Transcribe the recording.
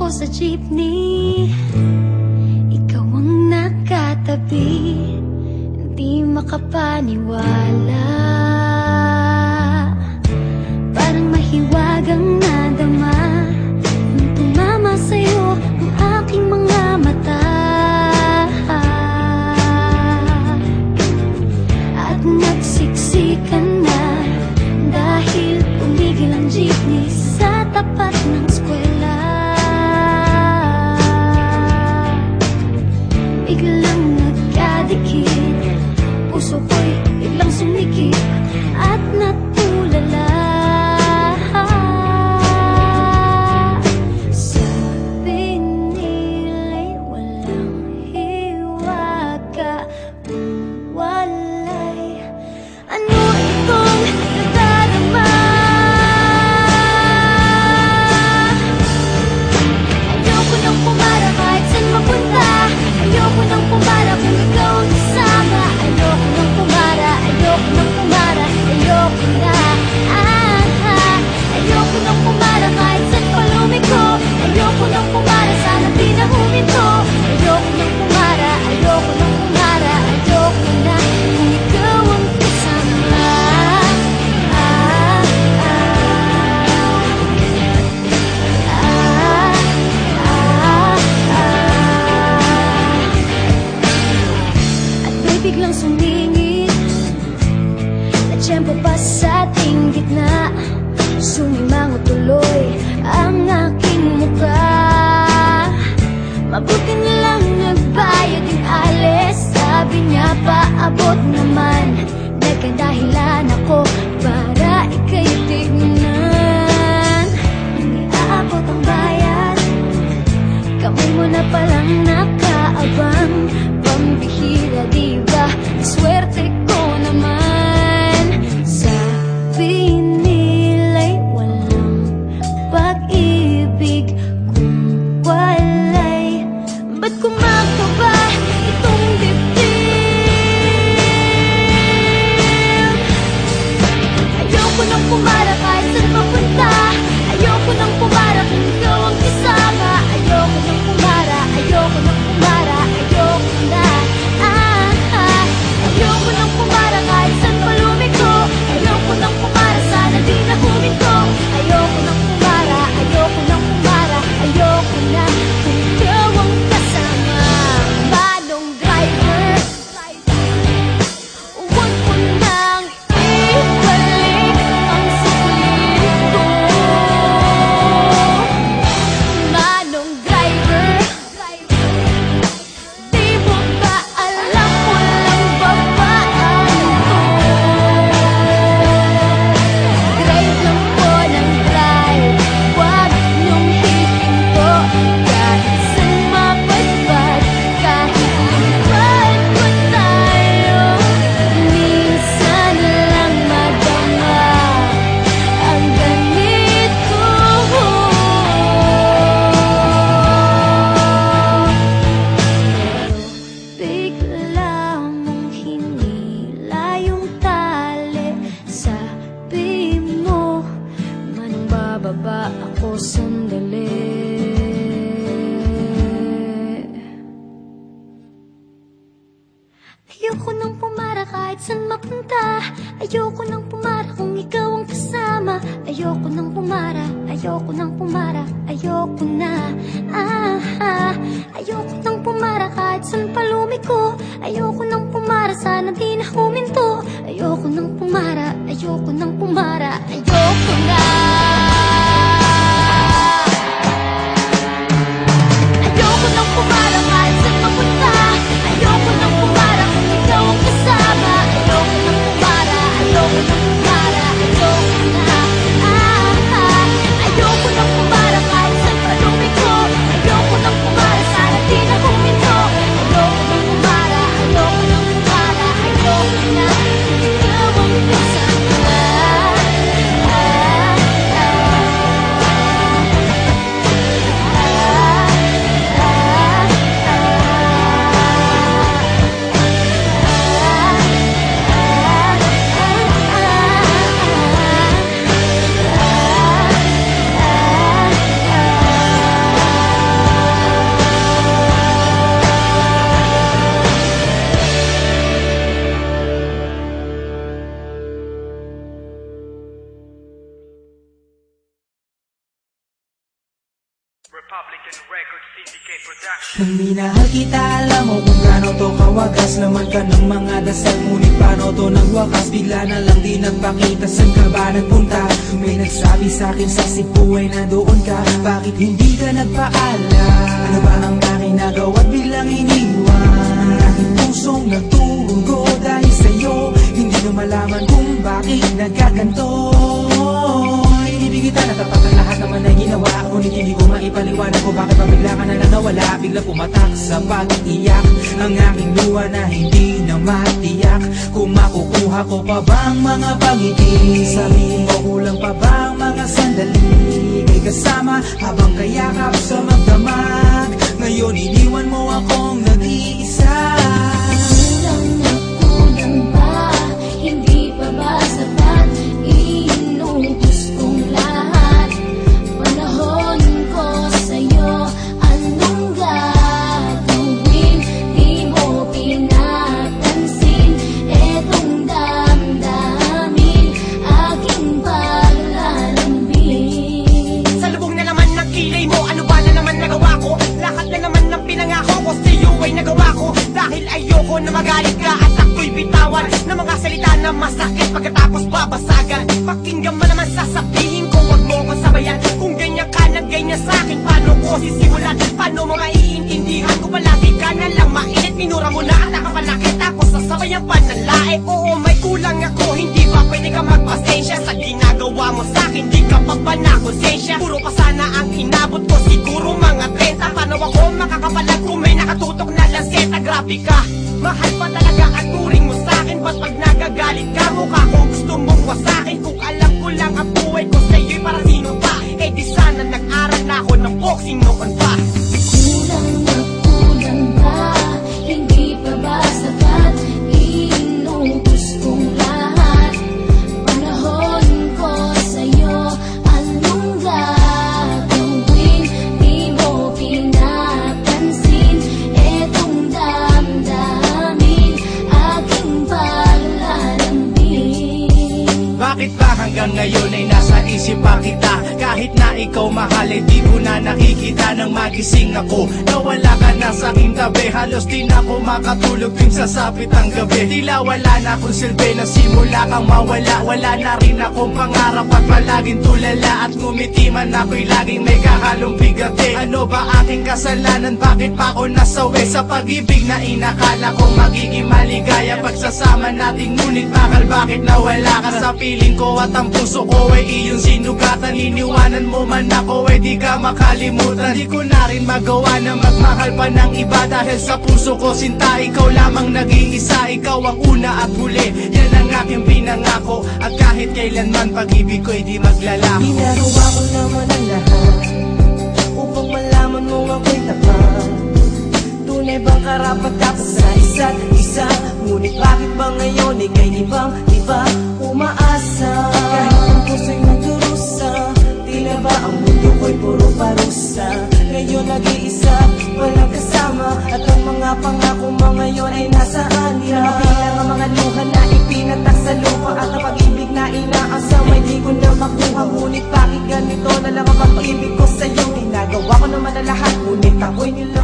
ako sa jeepney, ikaw ang nakatabi, hindi makapaniwala. Parang mahiwagang nadama nung tumama sa'yo ang aking mga mata. At nagsiksikan na dahil tumigil ang jeepney sa tapat ng eskwela. Biglang nagkadikit, puso ko'y biglang sumikip at natulala. Sabi nila'y walang hiwaga, walay ano itong nadarama. Ayoko nang pumara kahit saan mapunta, ayoko nang pumara kung ikaw ang kasama. Ayoko nang pumara, ayoko nang pumara, ayoko na. Ayoko nang pumara kahit saan pa lumiko, ayoko nang pumara, sana di na huminto. Ayoko nang pumara, ayoko nang pumara, ayoko na kung ikaw ang kasama. At may biglang sumingit na tiyempo pa sa ating gitna. Sumimango tuloy ang aking mukha. Mabuti na lang nagbayad yung alis. Sabi niya paabot naman, nagkadahilan ako para ika'y tignan. Hindi aabot ang bayad, kamay mo na palang nakaabang. Pambihira diba, swerte ko naman. Sabi nila'y walang pag-ibig kung walay. Ba't kumakaba itong dibdib? Ayoko nang pumara kahit saan papunta, ayoko nang pumara kung ikaw ang kasama. Ayoko nang pumara, ayoko nang pumara, ayoko na. Ayoko nang pumara kahit saan pa lumiko, ayoko nang pumara, sana di na huminto. Ayoko nang pumara, ayoko nang pumara, ayoko na kung ikaw ang kasama. Manong driver, huwag mo nang ibalik ang saklin ko. Manong driver, di mo ba alam walang babaan to? Drive lang po ng drive, huwag niyong hihinto. Kahit saan mapadpad, kahit lumipad pa tayo, minsan lang madama ang ganito. Bigla mong hinila yung tali. Sabi mo, manong bababa ako sandali. Ayoko nang pumara kahit saan mapunta, ayoko nang pumara kung ikaw ang kasama. Ayoko nang pumara, ayoko nang pumara, ayoko na. Ayoko nang pumara kahit saan pa lumiko, ayoko nang pumara, sana di na huminto. Ayoko nang pumara, ayoko nang pumara, ayoko na. Ayoko nang pumara kahit saan mapunta, ayoko nang pumara kung ikaw ang kasama. Ayoko nang pumara, ayoko nang pumara, ayoko na. Ayoko nang pumara kahit saan pa lumiko, ayoko nang pumara, sana di na huminto. Ayoko nang pumara, ayoko nang pumara, ayoko na kung ikaw ang kasama. Republican Records Syndicate Production. Nang minahal kita, alam mo kung gaano to kawagas. Laman ka ng mga dasal, ngunit paano to nagwakas? Bigla na lang di nagpakita, saan ka ba nagpunta? May nagsabi sa'kin sa Cebu ay nandoon ka. Bakit hindi ka nagpaalam? Ano ba ang aking nagawa't biglang iniwan? Ang aking pusong nagtugo dahil sa'yo. Hindi na malaman kung bakit nagkaganto. Ibig kita natapat ang lahat naman ay ginawa, ngunit hindi ko maipaliwanag ko bakit pabigla ka na lang nawala. Bigla pumatak sa pag-iyak ang aking luha na hindi na matiyak. Kung makukuha ko pa bang mga pangiti, sabihin mo kulang pa bang mga sandali. May kasama habang kayakap sa magdamag. Ngayon iniwan mo akong nag-iisa. Kulang na kulang ba? Hindi pa ba sapat? Inubos kong lahat. Panahon ko sa'yo, anong gagawin? Di mo pinapansin etong damdamin, aking paglalambing. Sa lubong na naman ng kilay mo, ano ba na naman nagawa ko? Lahat na naman ng pinangako ko sa'yo ay nagawa ko. Dahil ayoko na magalit ka at ako'y bitawan ng mga salita na masakit pagkatapos babasagan. Pakinggan mo naman sasabihin ko, wag mo ko sabayan. Kung ganyan ka na ganyan sa'kin, paano ko sisimulan? Paano mo maiintindihan ko palagi ka na lang mainit? Minura mo na at nakapanakit tapos sasabayan pa ng lae. Oo, may kulang ako, hindi pa pwede ka magpasensya sa ginagawa mo sa'kin, di ka pa ba na konsensya? Puro pa sana ang inabot ko, siguro mga 30. Paano ako makakapalag kung may nakatutok na lanseta? Grabe ka, mahal pa talaga ang turing mo sa'kin. Ba't pag nagagalit ka, mukha ko gusto mong wasakin? Kung alam ko lang ang buhay ko sa'yo'y para sino pa? Eh di sana nag-aral na ako ng boxing noon pa. Kulang na kulang ba? Hindi pa ba sapat? Inubos kong lahat. Panahon ko sa'yo, anong gagawin? Di mo pinapansin etong damdamin, aking paglalambing. Bakit ba hanggang ngayon ay nasa isip pa kita? Kahit na ikaw mahal ay di ko na nakikita. Nang magising ako, nawala ka na sa aking tabi. Halos di na ako makatulog tuwing sasapit ang gabi. Tila wala na akong silbi na simula kang mawala. Wala na rin akong pangarap at palaging tulala. At ngumiti man ako'y laging may kahalong bigati. Ano ba aking kasalanan? Bakit pa ako nasawi sa pag-ibig na inakala kong magiging maligaya? Pagsasama natin ngunit bakal bakit nawala ka sa piling ko? At ang puso ko ay iyong sinugatan. Iniwanan mo man ako ay di ka makalimutan. Di ko na rin magawa na magmahal pa ng iba. Dahil sa puso ko sinta, ikaw lamang nag-iisa. Ikaw ang una at huli, yan ang aking pinangako. At kahit kailanman pag-ibig ko'y di maglalaho. Ginagawa ko naman ang lahat upang malaman mo ako'y tapat. Tunay bang karapat dapat sa isa't isa? Ngunit bakit ba ngayon ika'y ibang-iba umaasa? Kahit ang puso'y nagdurusa, tila ba ang mundo ko'y puro parusa? Ngayon nag-iisa, walang kasama. At ang mga pangako mo ngayon ay nasaan? Di na mabilang ang mga luha na ipinatak sa lupa. At ang pag-ibig na inaasam ay di ko na makuha. Ngunit bakit ganito na lang ang pag-ibig ko sa'yo? Ginagawa ko naman na lahat, ngunit ako'y nila